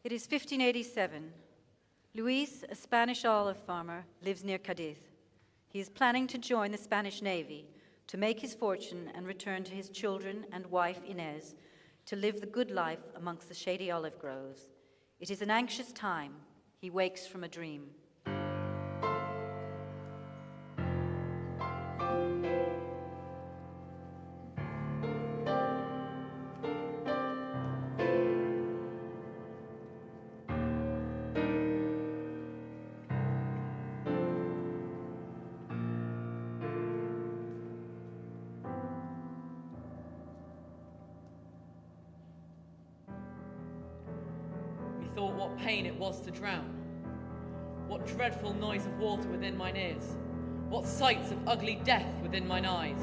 It is 1587. Luis, a Spanish olive farmer, lives near Cadiz. He is planning to join the Spanish Navy to make his fortune and return to his children and wife Inez to live the good life amongst the shady olive groves. It is an anxious time. He wakes from a dream. Methought what pain it was to drown, what dreadful noise of water within mine ears, what sights of ugly death within mine eyes.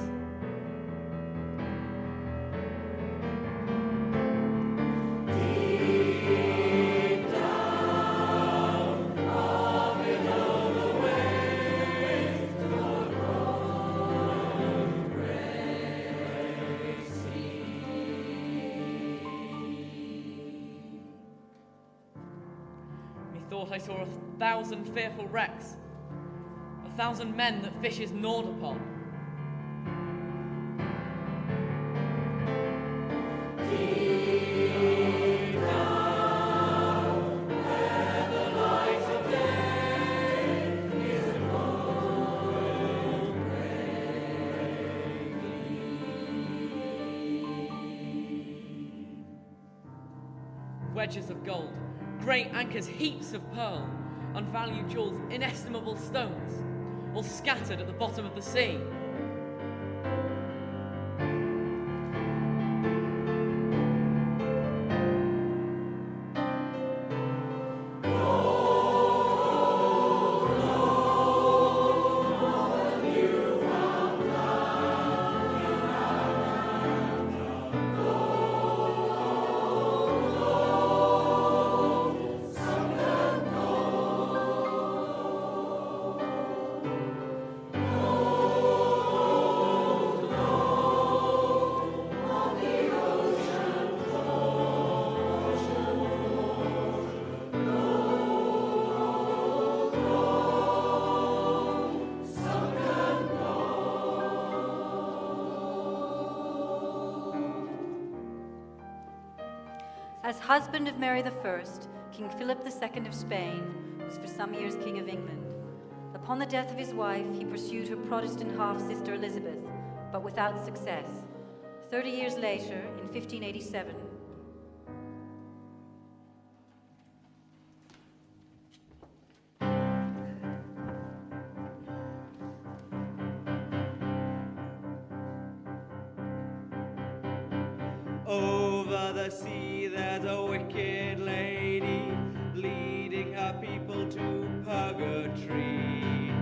Thought I saw 1,000 fearful wrecks, 1,000 men that fishes gnawed upon. Deep down, where the light of day is alone gravely. Wedges of gold, great anchors, heaps of pearl, unvalued jewels, inestimable stones, all scattered at the bottom of the sea. As husband of Mary I, King Philip II of Spain was for some years King of England. Upon the death of his wife, he pursued her Protestant half-sister Elizabeth, but without success. 30 years later, in 1587, over the sea there's a wicked lady leading her people to purgatory.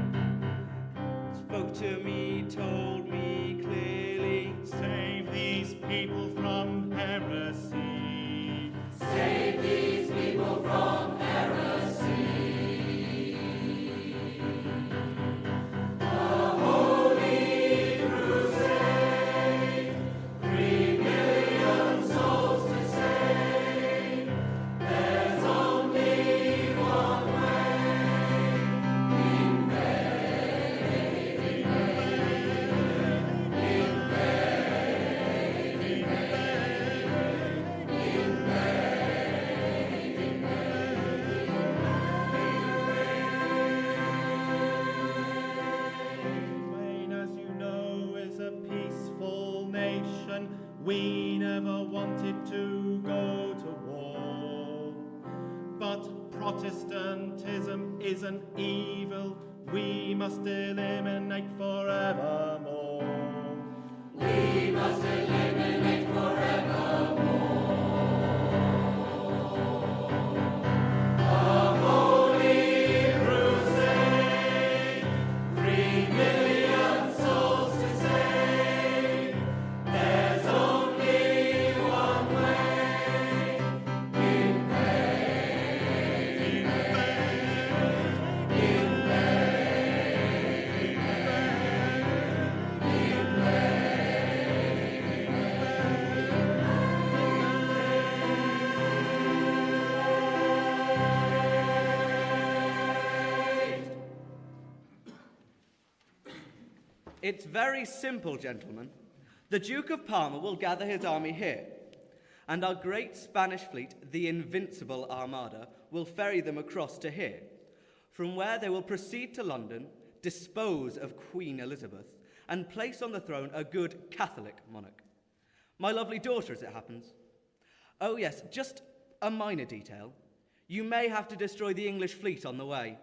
Spoke to me, told me clearly, save these people from heresy. Save these people from heresy. The Holy Crusade, 3 million souls to save. There's only one way. Invade, Spain, as you know, is a peaceful nation. We never wanted to go to war. But Protestantism is an evil we must eliminate forevermore. We must eliminate forevermore. The Holy Crusade, 3 million souls to save. There's only one way. Invade, invade, invade. It's very simple, gentlemen. The Duke of Parma will gather his army here, and our great Spanish fleet, the invincible Armada, will ferry them across to here, from where they will proceed to London, dispose of Queen Elizabeth, and place on the throne a good Catholic monarch. My lovely daughter, as it happens. Oh yes, just a minor detail. You may have to destroy the English fleet on the way.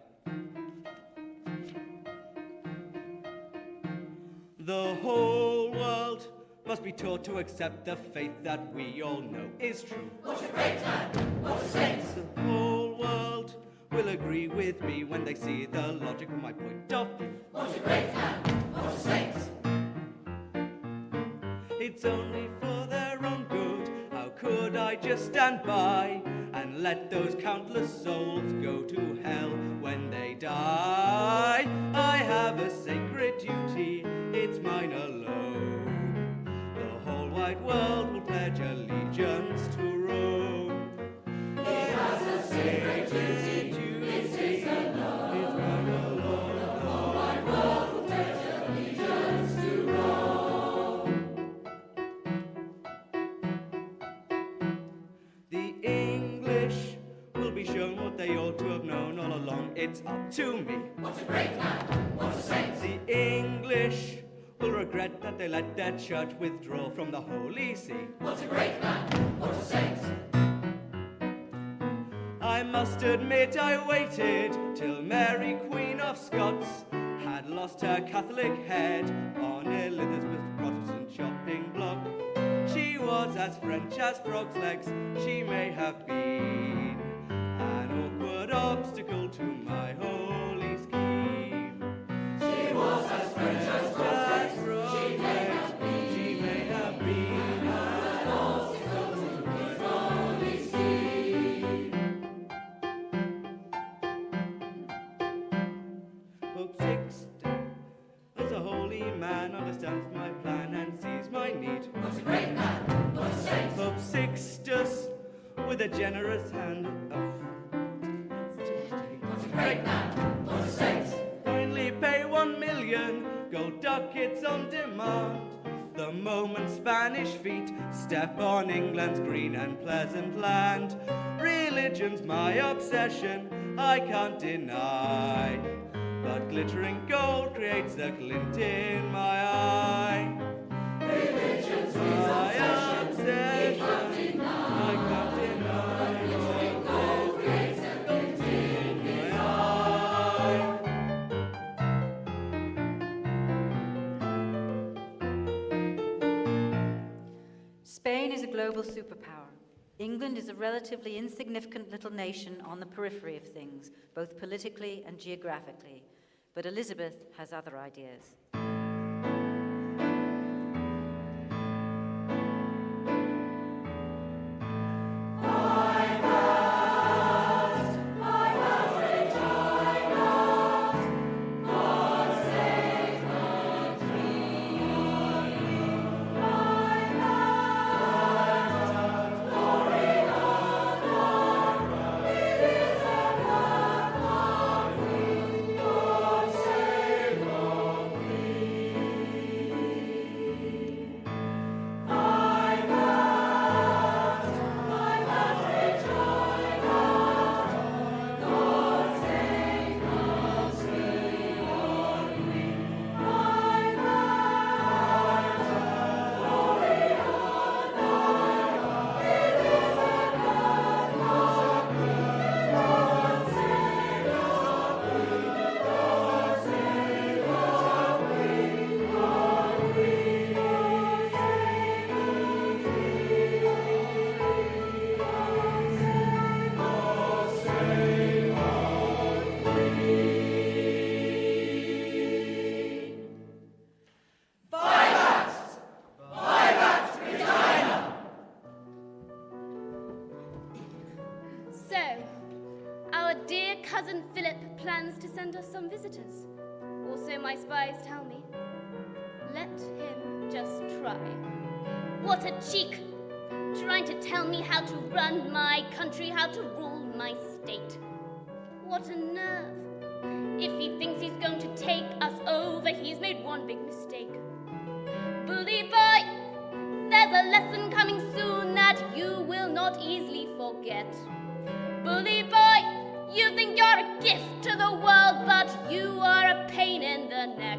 The whole world must be taught to accept the faith that we all know is true. What a great man, what a saint! The whole world will agree with me when they see the logic of my point of view. What a great man, what a saint! It's only for their own good. How could I just stand by and let those countless souls go to hell when they die? I have a sacred duty, it's mine alone. The whole wide world will pledge allegiance to Rome. He has a sacred duty, it's his alone. It's mine alone. The whole wide world will pledge allegiance to Rome. The English will be shown what they ought to have known all along. It's up to me. What a great man, what a saint! The English will regret that they let their church withdraw from the Holy See. What a great man, what a saint! I must admit I waited till Mary, Queen of Scots, had lost her Catholic head on Elizabeth's Protestant shopping block. She was as French as frog's legs, she may have been an awkward obstacle to my holy scheme. She was as French as frog's legs, she may have been, she may have been an obstacle to his holy scheme. Pope Sixtus, as a holy man, understands my plan and sees my need. What a great man, what a saint! Pope Sixtus, with a generous hand, What a great man, what a saint! kindly pay 1 million gold ducats on demand. The moment Spanish feet step on England's green and pleasant land. Religion's my obsession, I can't deny. But glittering gold creates a glint in my eye. Religion's his My obsession, he can't deny. I can't deny. Glittering gold creates a glint in his eye. Spain is a global superpower. England is a relatively insignificant little nation on the periphery of things, both politically and geographically. But Elizabeth has other ideas. Cousin Philip plans to send us some visitors. Or so my spies tell me. Let him just try. What a cheek! Trying to tell me how to run my country, how to rule my state. What a nerve! If he thinks he's going to take us over, he's made one big mistake. Bully boy, there's a lesson coming soon that you will not easily forget. Bully boy, you think you're a gift to the world, but you are a pain in the neck.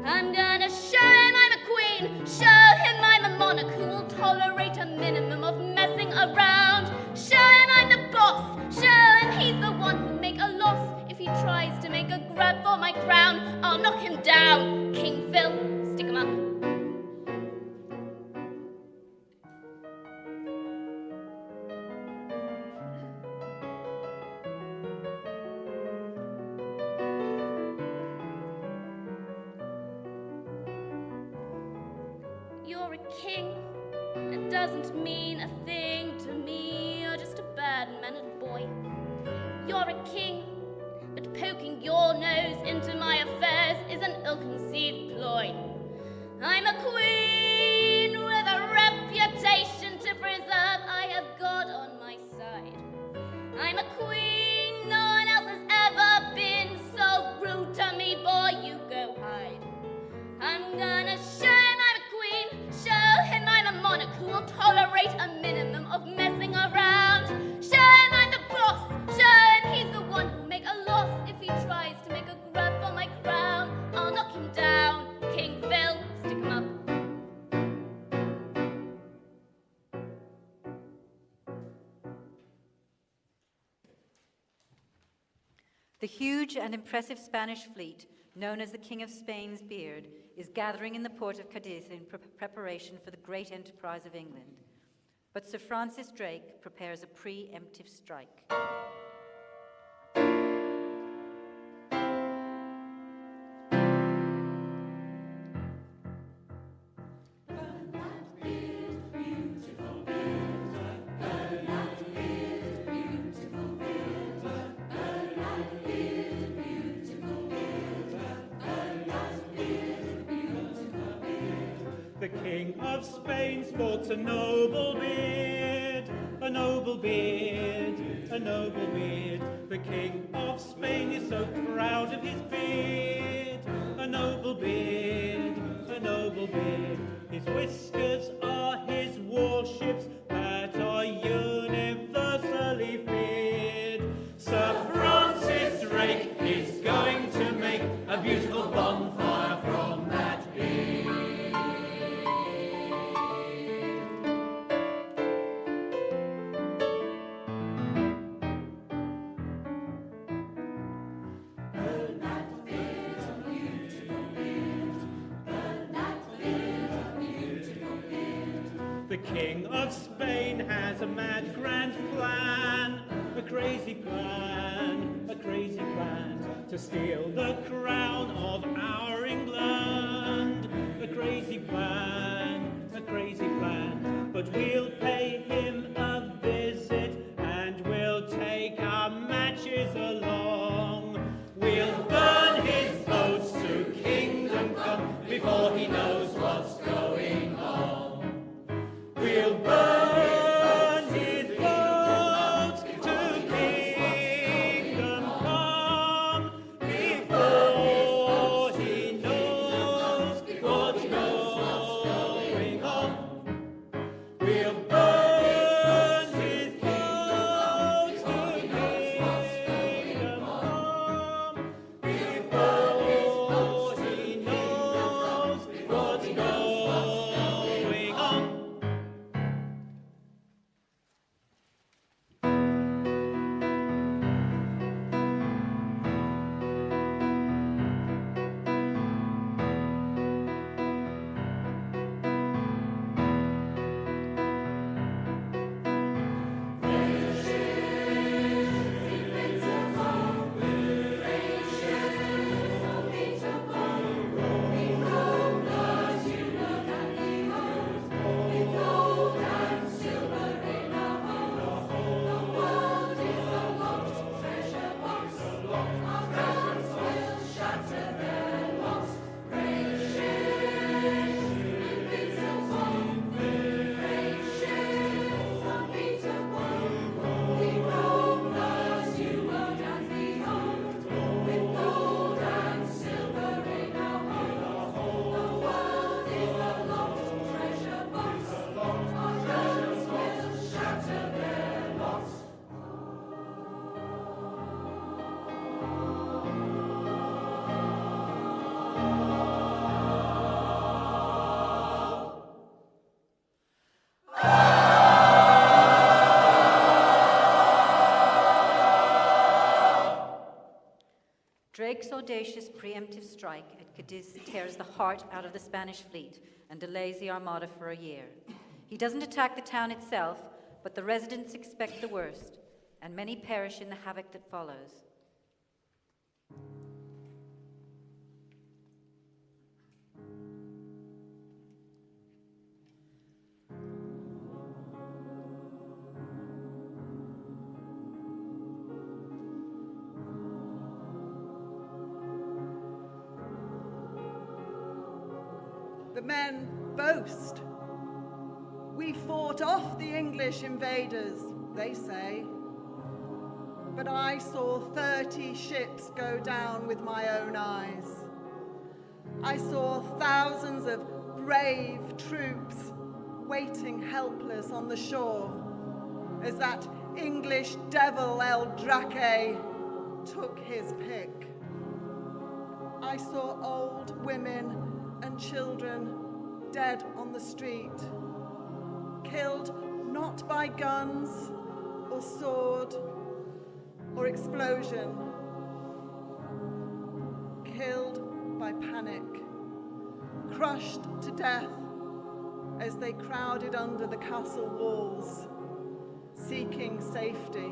I'm gonna show him I'm a queen, show him I'm a monarch who will tolerate a minimum of messing around. Show him I'm the boss, show him he's the one who'll make a loss. If he tries to make a grab for my crown, I'll knock him down. King Phil, stick him up. You're a king, it doesn't mean a thing to me. You're just a bad-mannered boy. You're a king, but poking your nose into my affairs is an ill-conceived ploy. I'm a queen with a reputation to preserve. I have God on my side. I'm a queen, no one else has ever been so rude to me. Boy, you go hide. I'm gonna show him I'm a queen, show him I'm a monarch who will tolerate a minimum of messing around. Show him I'm the boss, show him he's the one who'll make a loss. If he tries to make a grab for my crown, I'll knock him down. King Phil, stick him up. The huge and impressive Spanish fleet, known as the King of Spain's Beard, is gathering in the port of Cadiz in preparation for the great enterprise of England. But Sir Francis Drake prepares a pre-emptive strike. The King of Spain sports a noble beard, a noble beard, a noble beard. The King of Spain is so proud of his beard, a noble beard, a noble beard. His whiskers are his warships that are universally feared. Sir Francis Drake is going to make a beautiful bonfire from that beard. The King of Spain has a mad grand plan, a crazy plan, a crazy plan to steal the crown of our England. A crazy plan, a crazy plan, but we'll pay him a visit and we'll take our matches along. We'll burn his boats to kingdom come before he knows what's going on. We'll burn his boats to kingdom come before Drake's audacious preemptive strike at Cadiz tears the heart out of the Spanish fleet and delays the Armada for a year. He doesn't attack the town itself, but the residents expect the worst, and many perish in the havoc that follows. The men boast. We fought off the English invaders, they say. But I saw 30 ships go down with my own eyes. I saw thousands of brave troops waiting helpless on the shore as that English devil El Draque took his pick. I saw old women and children dead on the street, killed not by guns or sword or explosion, killed by panic, crushed to death as they crowded under the castle walls, seeking safety.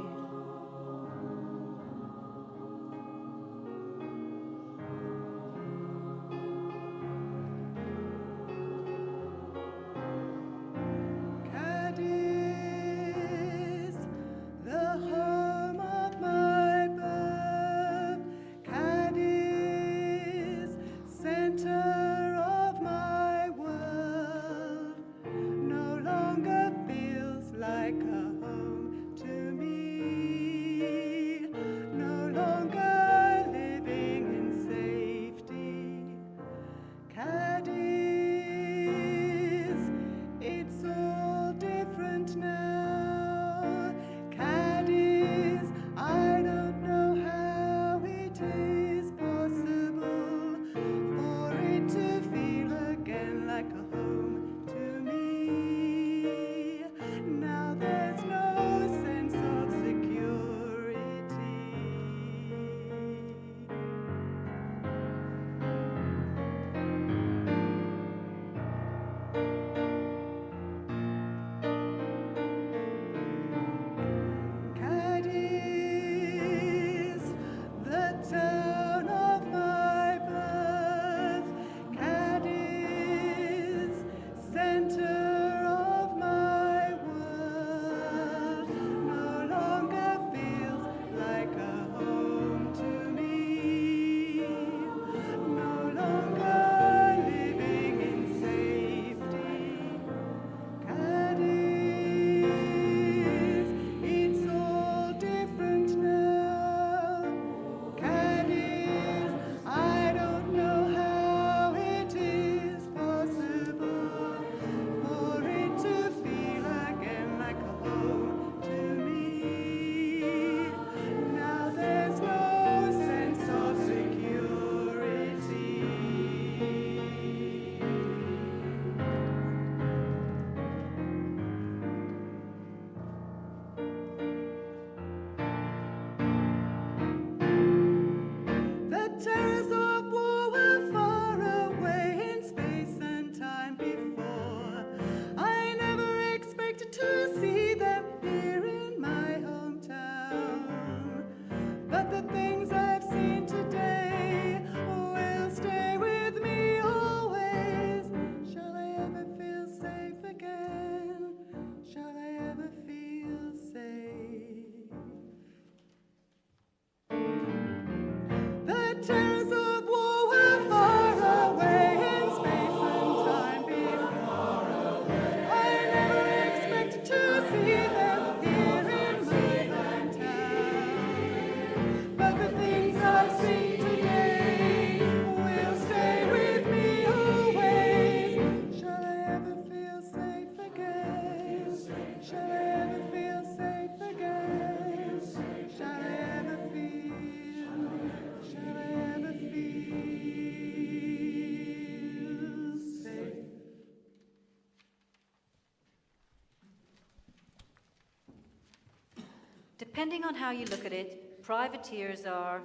Depending on how you look at it, privateers are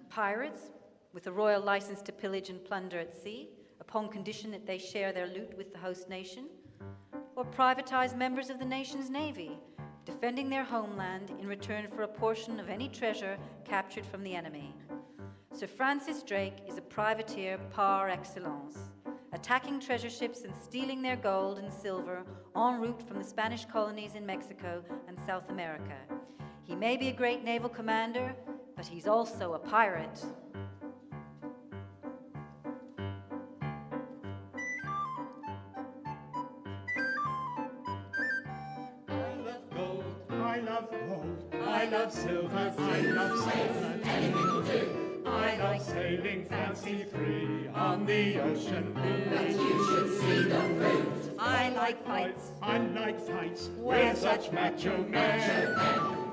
pirates, with a royal license to pillage and plunder at sea, upon condition that they share their loot with the host nation, or privatize members of the nation's navy, defending their homeland in return for a portion of any treasure captured from the enemy. Sir Francis Drake is a privateer par excellence, attacking treasure ships and stealing their gold and silver en route from the Spanish colonies in Mexico and South America. He may be a great naval commander, but he's also a pirate. I love gold, I love silver, I love silver, anything will do. I love sailing fancy free on the ocean blue. But you should see the fruit. I like fights. I like fights, we're such macho men.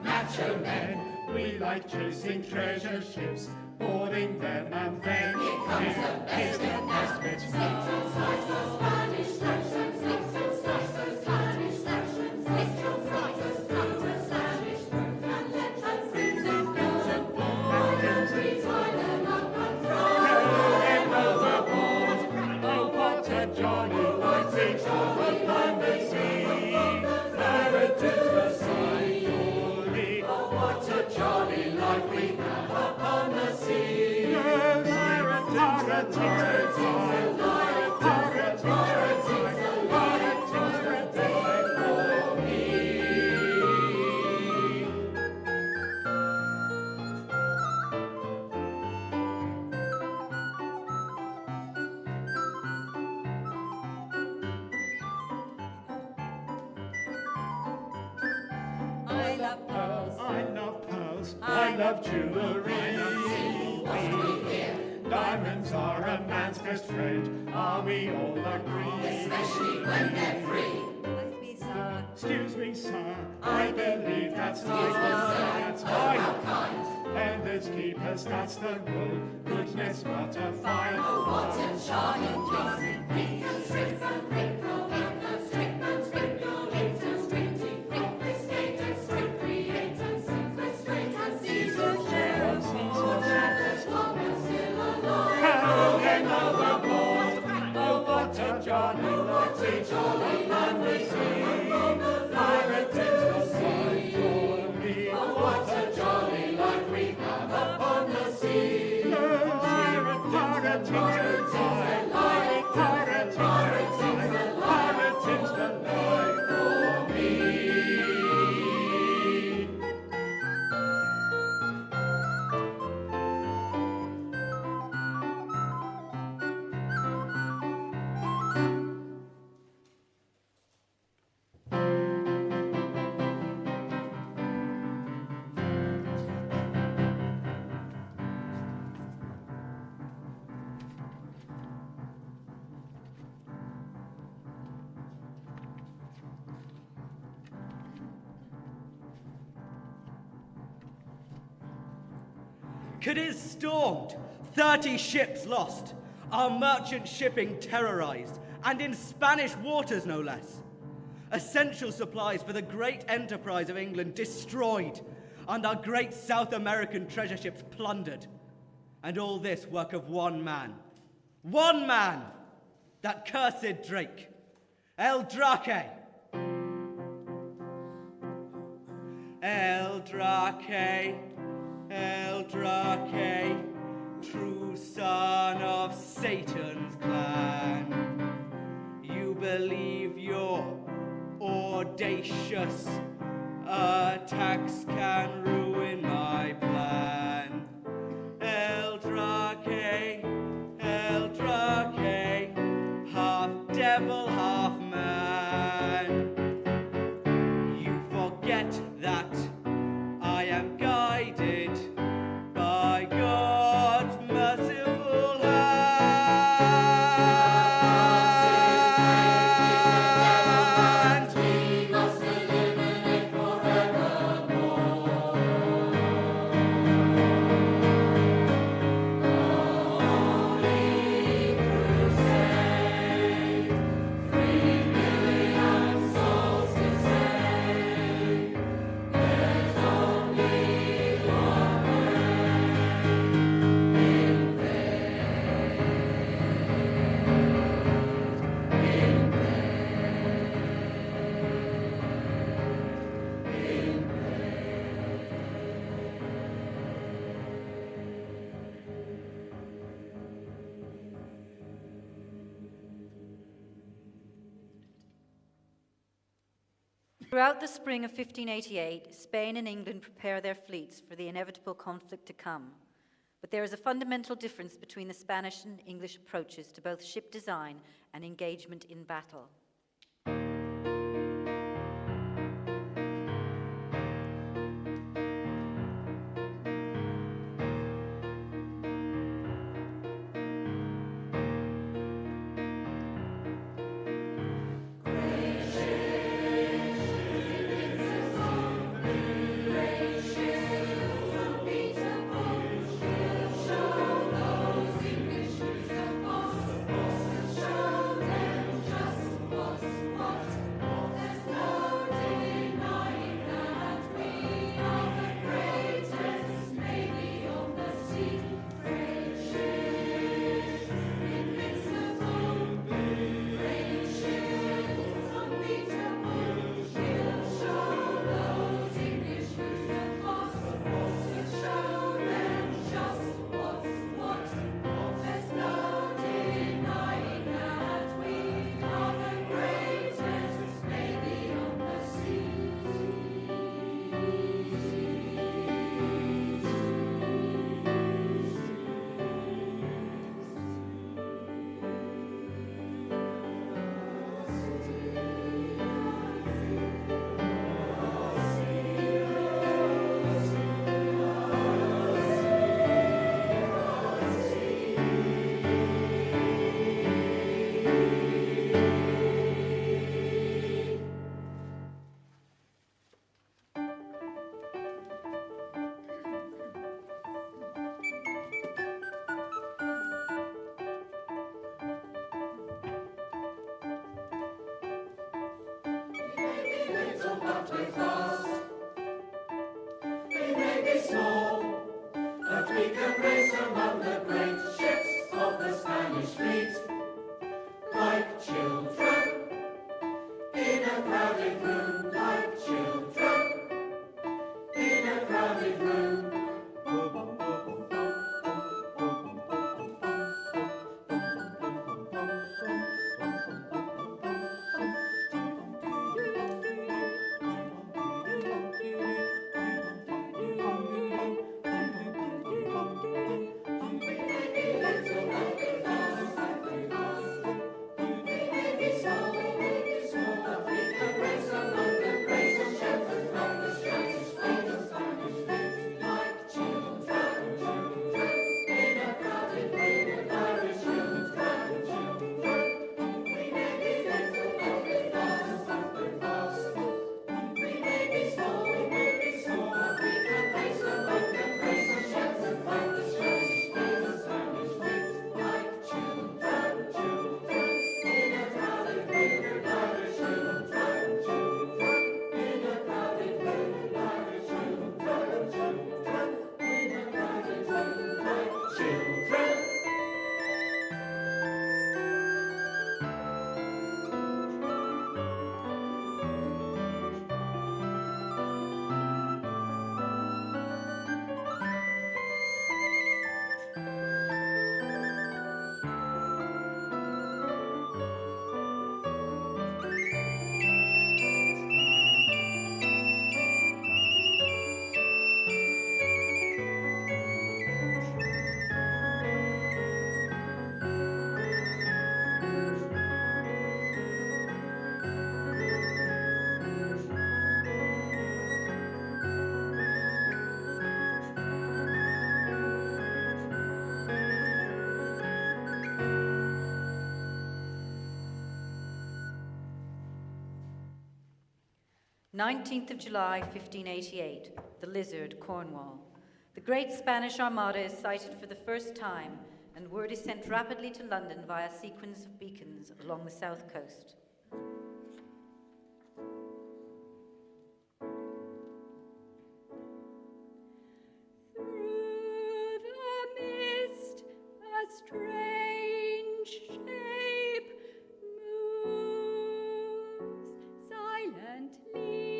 Macho men. We like chasing treasure ships, boarding them and then Here comes the best of best bits. Slice and slice those Spanish actions. Slice and slice those Spanish actions. Lick your fries, cut a Spanish throat, and let them freeze and blow. Retire them up and throw them overboard. Oh, what a jolly life we have upon the sea. Pirates the sea, surely. Oh, what a jolly life we have upon the sea. Yes, pirates, pirates, pirates, I love pearls. I love pearls, I love jewelry. Diamonds are a man's best friend, are we all agree? Especially when they're free. Excuse me, sir. Excuse me, sir, I believe that's that's fine. Vendors, keepers, that's the rule. Goodness, what a fine. What a charming place. Pick and strip and pick from pick and strip and strip your hit and strip to confiscate and strip, create and sequestrate and seize your share of more as long as still alive. Throw them overboard. Oh, what a jolly life, a jolly land we see. Pirates in the sea, surely. Oh, what a jolly life we have upon the sea. Pirates, pirates, pirates, pirates, pirates, pirates, is the life for me. Cadiz stormed, 30 ships lost, our merchant shipping terrorized, and in Spanish waters no less. Essential supplies for the great enterprise of England destroyed, and our great South American treasure ships plundered. And all this work of one man, that cursed Drake, El Drake. El Drake, El Drake, true son of Satan's clan. You believe your audacious attacks can ruin my plan. El Drake, half devil, half man. You forget that I am guided by God's merciful hand. We must eliminate forevermore. Throughout the spring of 1588, Spain and England prepare their fleets for the inevitable conflict to come. But there is a fundamental difference between the Spanish and English approaches to both ship design and engagement in battle. July 19th, 1588, the Lizard, Cornwall. The great Spanish Armada is sighted for the first time, and word is sent rapidly to London via a sequence of beacons along the south coast. Through the mist, a strange shape moves silently,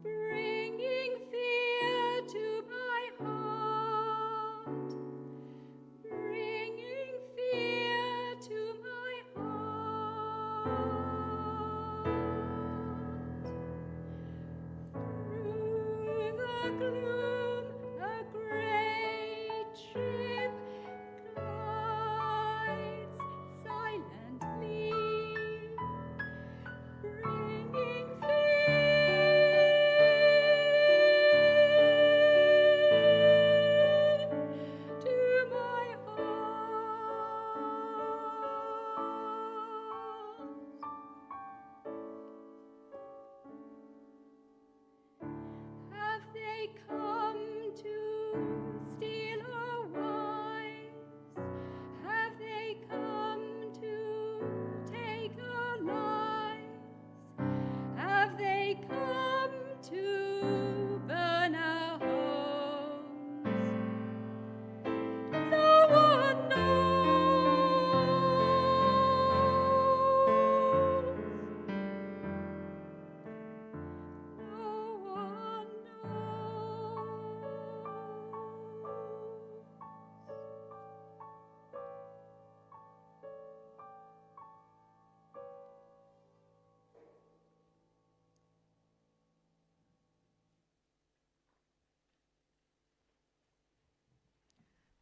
bringing fear to my heart, bringing fear to my heart.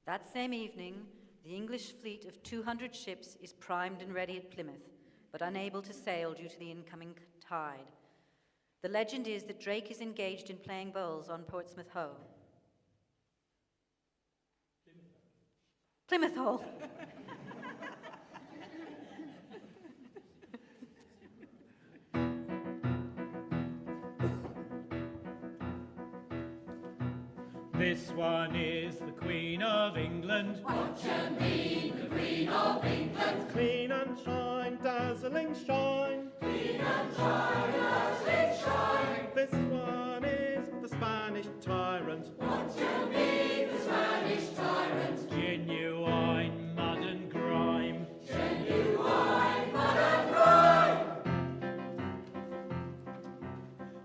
That same evening, the English fleet of 200 ships is primed and ready at Plymouth, but unable to sail due to the incoming tide. The legend is that Drake is engaged in playing bowls on Portsmouth Hoe. Plymouth Hole. This one is the Queen of England. What you mean, the Queen of England? Clean and shine, dazzling shine. Clean and shine, dazzling shine. This one is the Spanish tyrant. What you mean, the Spanish tyrant? Genuine mud and grime. Genuine mud and grime.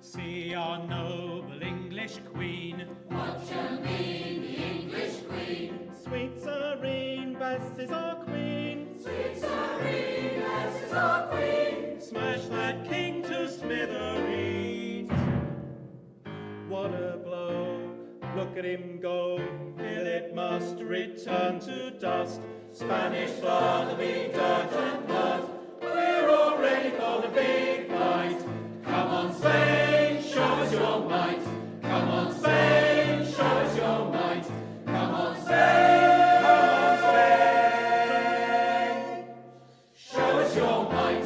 See our noble English Queen. What you mean, the English Queen? Sweet Serene, Bess is our Queen. Sweet Serene, Bess is our Queen. Smash that king to smithereens. What a blow, look at him go. Philip must return to dust. Spanish blood will be dirt and mud. We're all ready for the big fight. Come on, Spain, show us your might. Come on, Spain, show us your might. Come on, Spain, show us your might.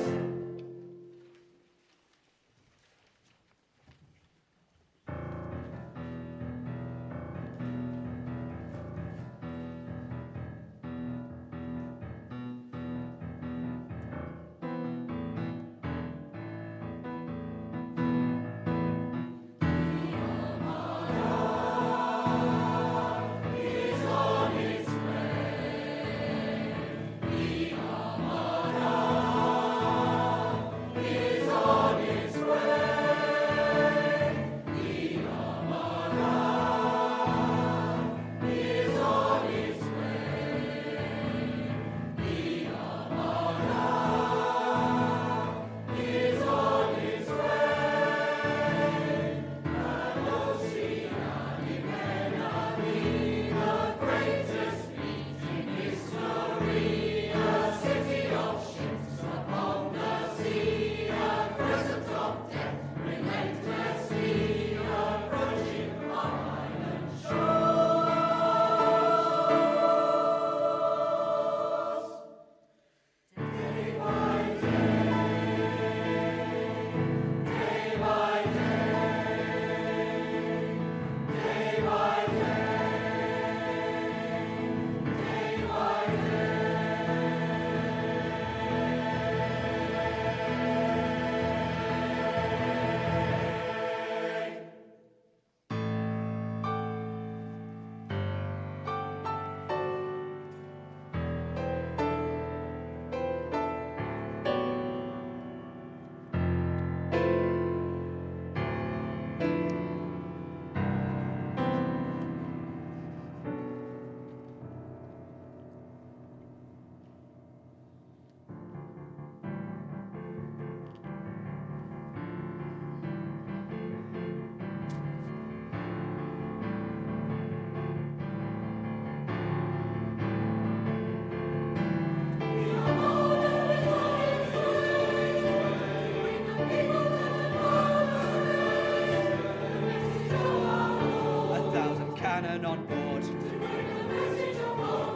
On board.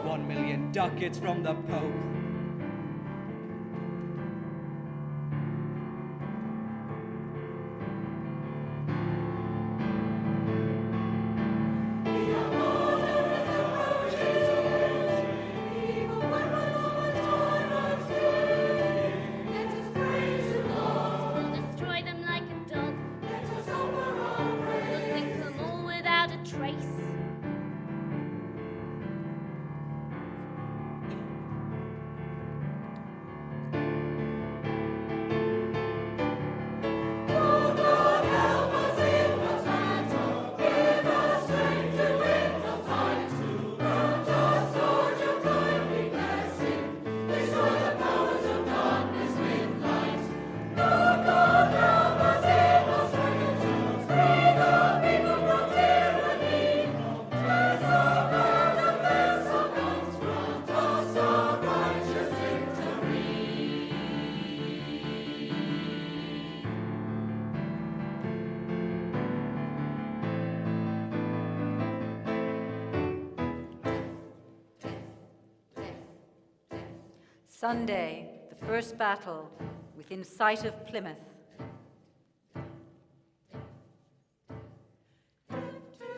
1 million ducats from the Pope. We'll destroy them like a dog. We'll sink them all without a trace. Sunday, the first battle, within sight of Plymouth. To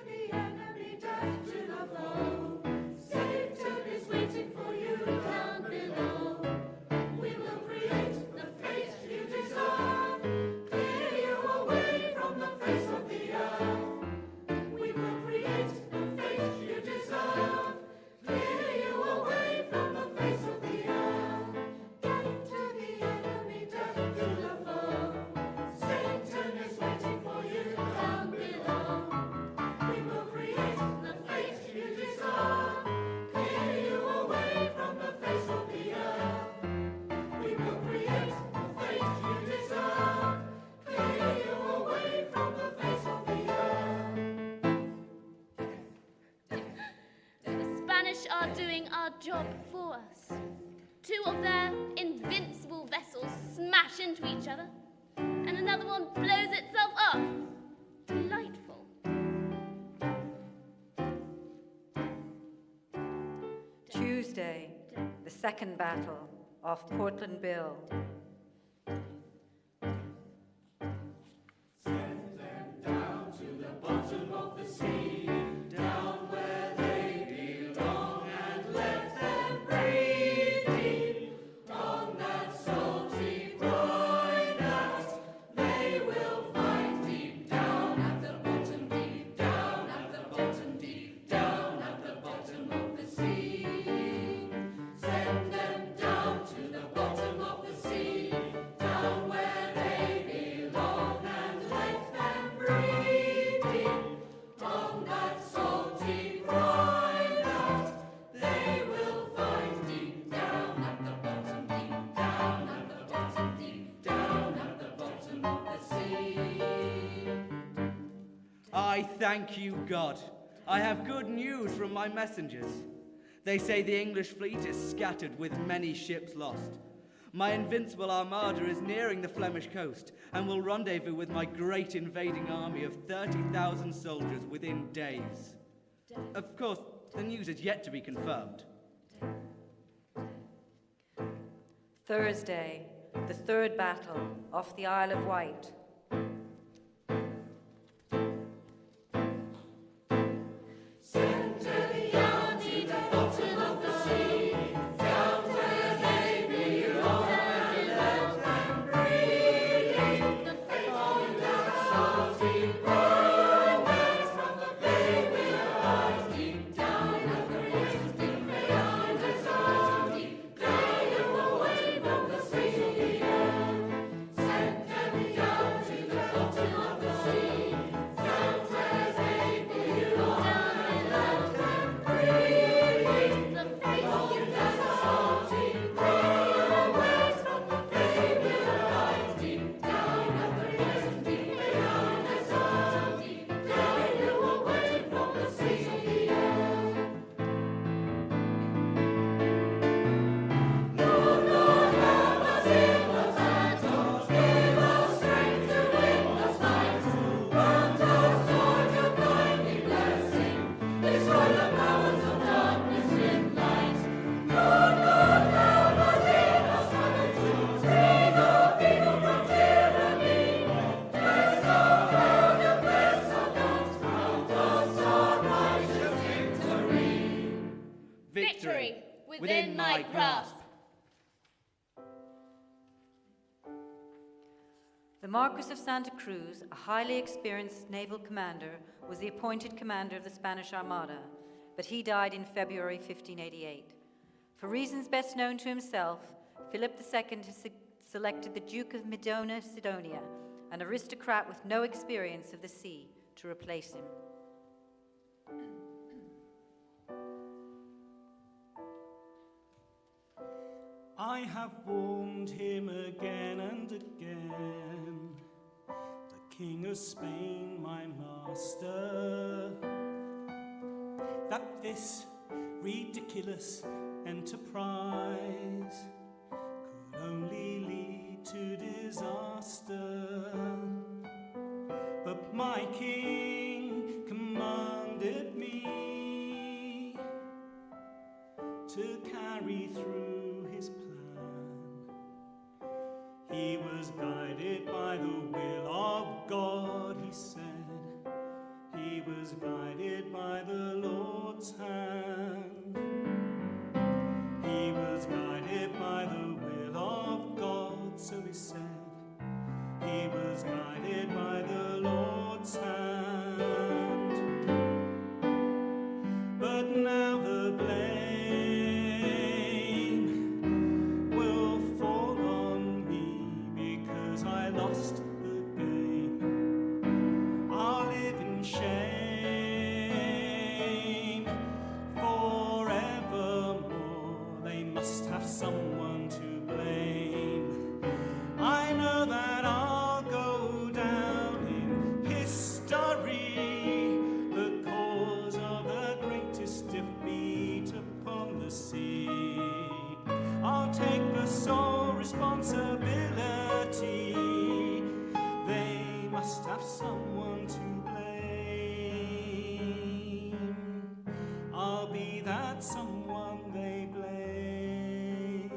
the enemy, death to the foe. Satan is waiting for you down below. We will create the fate you deserve. Clear you away from the face of the earth. We will create the fate you deserve. Clear you away from the face of the earth. Death to the enemy, death to the foe. Satan is waiting for you down below. We will create the fate you deserve. Clear you away from the face of the earth. We will create the fate you deserve. Clear you away from the face of the earth. The Spanish are doing our job for us. Two of their invincible vessels smash into each other, and another one blows itself up. Delightful. Tuesday, the second battle, off Portland Bill. I thank you, God. I have good news from my messengers. They say the English fleet is scattered with many ships lost. My invincible armada is nearing the Flemish coast and will rendezvous with my great invading army of 30,000 soldiers within days. Of course, the news is yet to be confirmed. Thursday, the third battle, off the Isle of Wight. Victory within my grasp. The Marquis of Santa Cruz, a highly experienced naval commander, was the appointed commander of the Spanish Armada, but he died in February 1588. For reasons best known to himself, Philip II has selected the Duke of Medina Sidonia, an aristocrat with no experience of the sea, to replace him. I have warned him again and again, the King of Spain, my master, that this ridiculous enterprise could only lead to disaster. But my king commanded me to carry through his plan. was guided by the will of God, he said. He was guided by the Lord's hand. He was guided by the will of God, so he said. He was guided by the Lord's hand. But now the blame will fall on me because I lost the game. I'll live in shame forevermore. They must have someone to blame. I know that I'll go down in history, the cause of the greatest defeat upon the sea. I'll take the sole responsibility. They must have someone to blame. I'll be that someone they blame.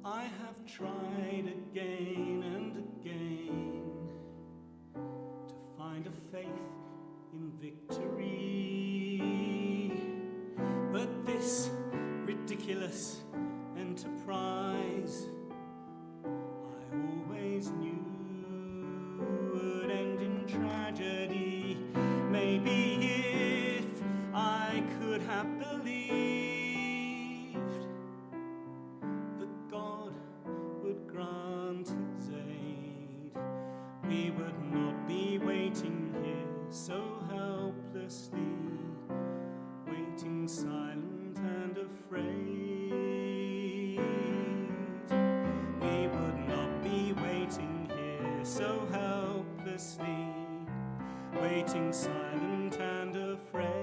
I have tried again and again to find a faith in victory, but this ridiculous enterprise I always knew would end in tragedy. Maybe if I could have believed that God would grant his aid, we would not be waiting here so helplessly, waiting silent and afraid. We would not be waiting here so helplessly, waiting silent and afraid.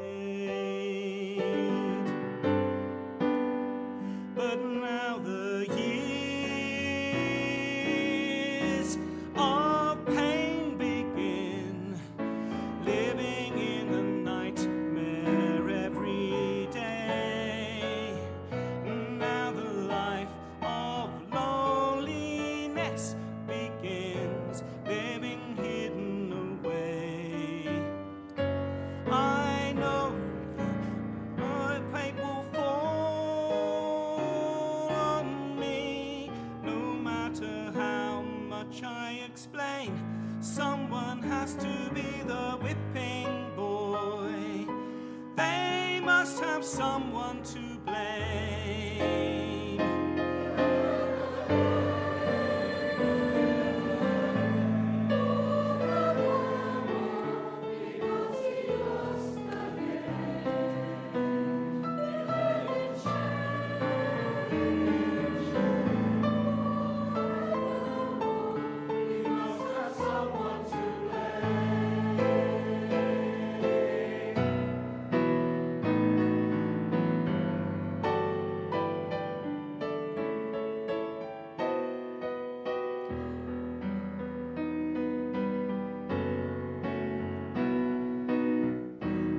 But now the years of pain begin, living in a nightmare every day. Now the life of loneliness begins, living hidden away. I know that my fate will fall on me, no matter how much I explain. Someone has to be the whipping boy. They must have someone to blame.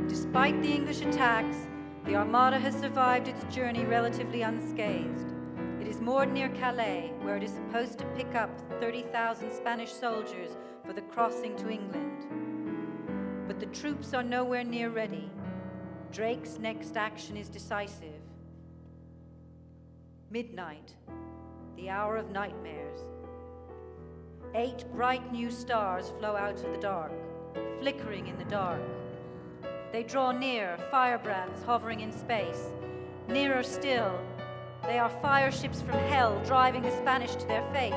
Despite the English attacks, the Armada has survived its journey relatively unscathed. It is moored near Calais, where it is supposed to pick up 30,000 Spanish soldiers for the crossing to England. But the troops are nowhere near ready. Drake's next action is decisive. Midnight, the hour of nightmares. 8 bright new stars flow out of the dark, flickering in the dark. They draw near, firebrands hovering in space. Nearer still, they are fire ships from hell driving the Spanish to their fate.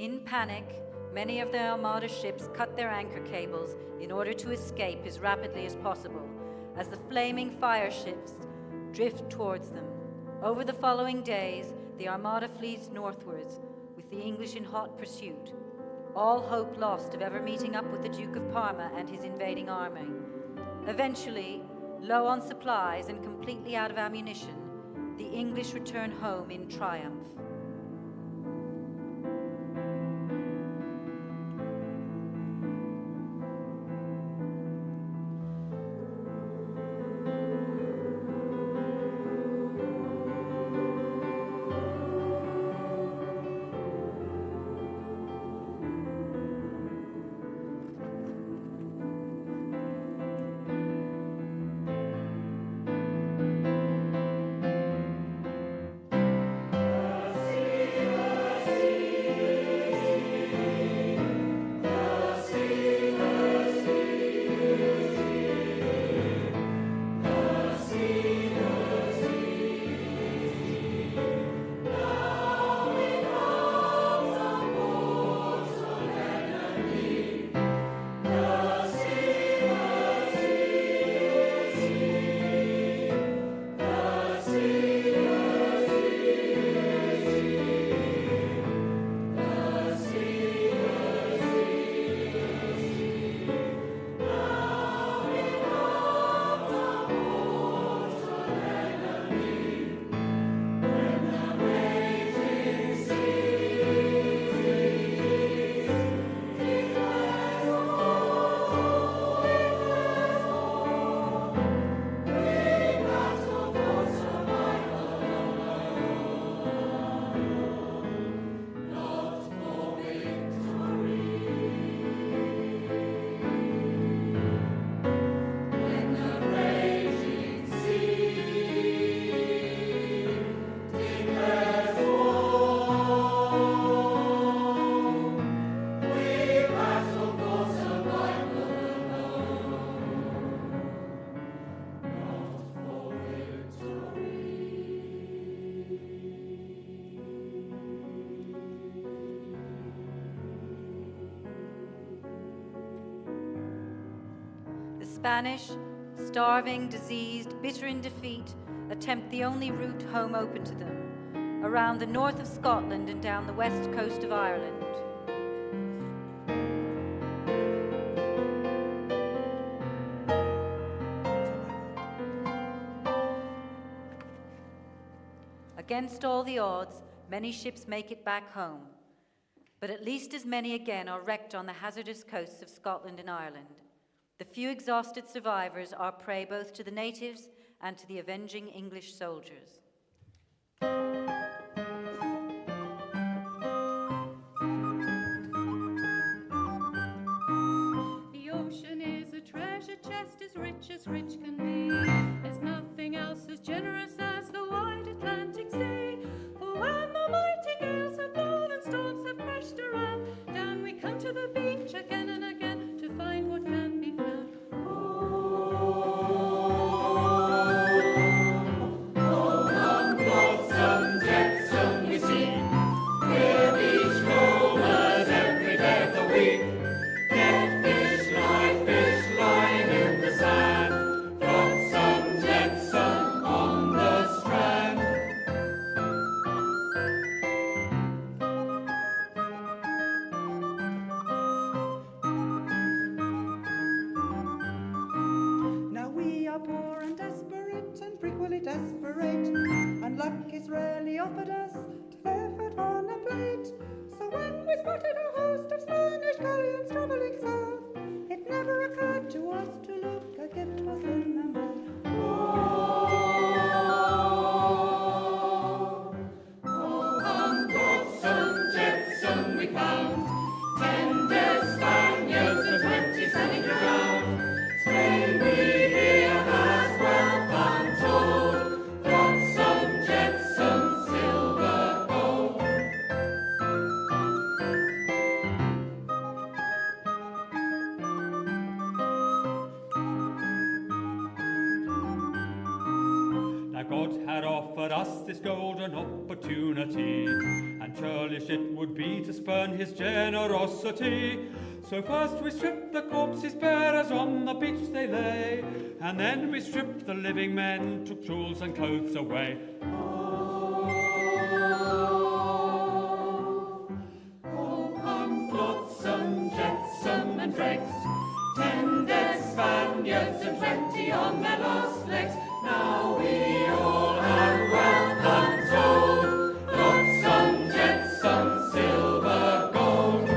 In panic, many of the Armada ships cut their anchor cables in order to escape as rapidly as possible, as the flaming fire ships drift towards them. Over the following days, the Armada flees northwards, with the English in hot pursuit. All hope lost of ever meeting up with the Duke of Parma and his invading army. Eventually, low on supplies and completely out of ammunition, the English return home in triumph. Spanish, starving, diseased, bitter in defeat, attempt the only route home open to them, around the north of Scotland and down the west coast of Ireland. Against all the odds, many ships make it back home, but at least as many again are wrecked on the hazardous coasts of Scotland and Ireland. The few exhausted survivors are prey both to the natives and to the avenging English soldiers. The ocean is a treasure chest as rich can be. There's nothing else as generous as the wide Atlantic Sea. For when the mighty gales have blown and storms have crashed around, down we come to the beach again and again to find what can be found. On the offered us this golden opportunity, and churlish it would be to spurn his generosity. So first we stripped the corpses bare as on the beach they lay, and then we stripped the living men, took jewels and clothes away. Oh, come flotsam, jetsam and dregs, 10 dead Spaniards and 20 on their last legs. Now we all have wealth untold, flotsam, jetsam, silver, gold.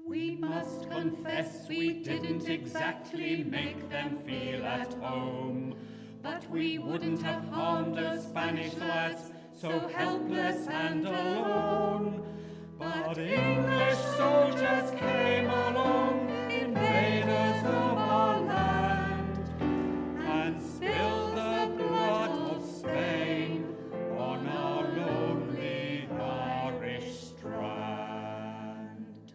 We must confess we didn't exactly make them feel at home, but we wouldn't have harmed those Spanish lads so helpless and alone. But English soldiers came along, invaders of our land, and spilled the blood of Spain on our lonely Irish strand.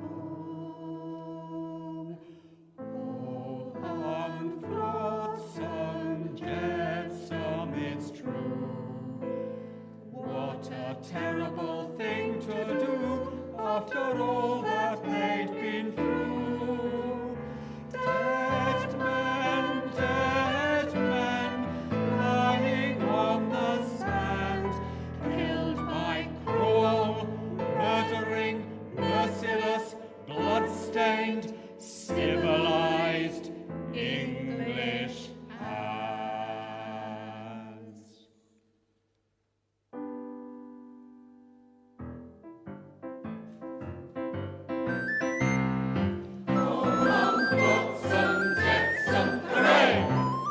Oh, flotsam, jetsam, it's true. What a terrible thing to do after all that they'd been through. Dead men, lying on the sand, killed by cruel, murdering, merciless, blood-stained, civilized English hands. Flotsam, jetsam, hooray!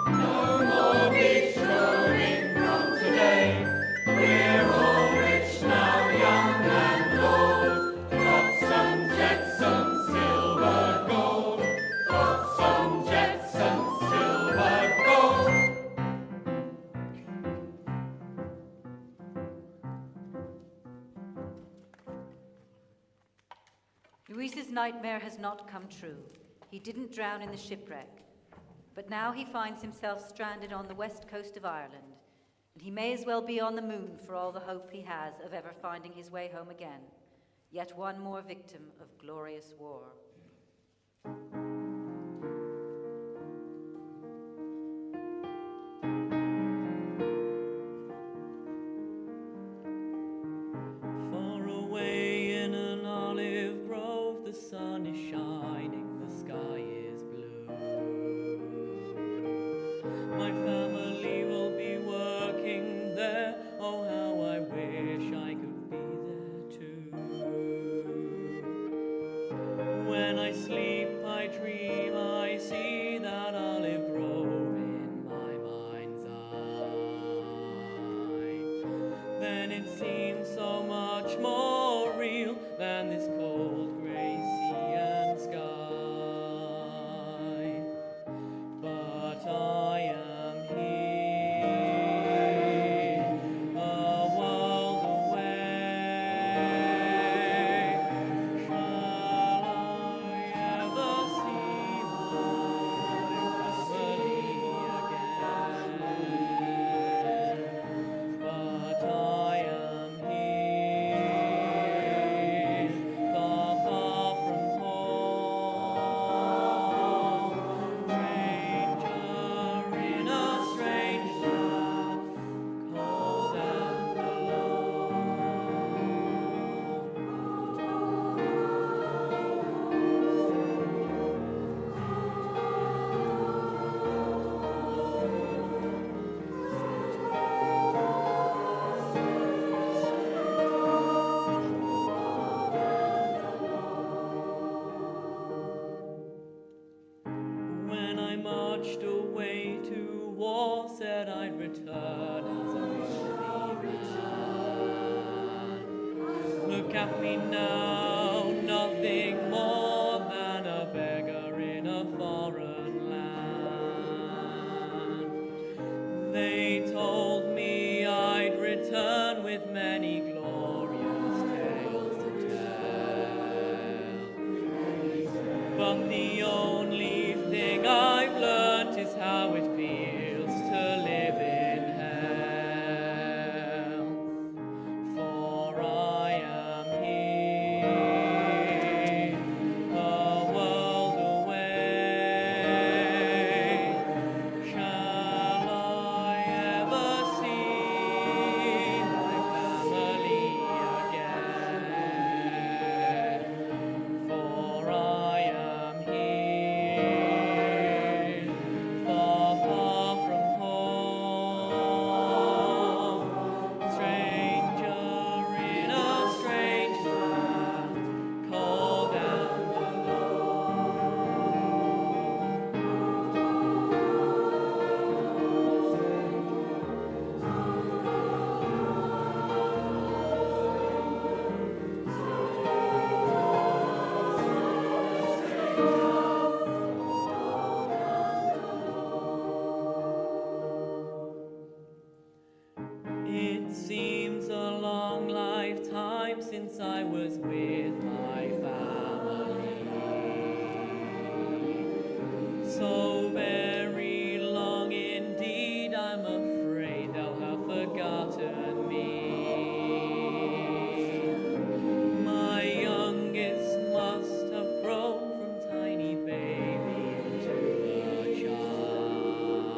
No more beach rowing from today. We're all rich now, young and old. Flotsam, jetsam, silver, gold. Flotsam, jetsam, silver, gold. Luis's nightmare has not come true. He didn't drown in the shipwreck. But now he finds himself stranded on the west coast of Ireland, and he may as well be on the moon for all the hope he has of ever finding his way home again. Yet one more victim of glorious war. Far away in an olive grove, the sun is shining, the sky is blue. My family will be working there, oh how I wish I could be there too. When I sleep, I dream, I see that olive grove in my mind's eye. Then it seems so much more real than this cold grey sea and sky. But I am here, a world away. Shall I ever see my family again? But I am here, far, far from home, stranger in a strange land, cold and When I marched away to war, said I'd return as a wealthy man. Look at me now, nothing more than a beggar in a foreign land. They told me I'd return with with many glorious tales to tell. But the only thing I've learnt is how it feels to live in hell. For I am here, a world away. Shall I ever see my family again? For I am here, far, far from home, stranger in a strange land, cold and It seems a long lifetime since I was with my family. So very long indeed, I'm afraid they'll have forgotten me. My youngest must have grown from tiny baby into a child.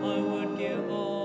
I would give all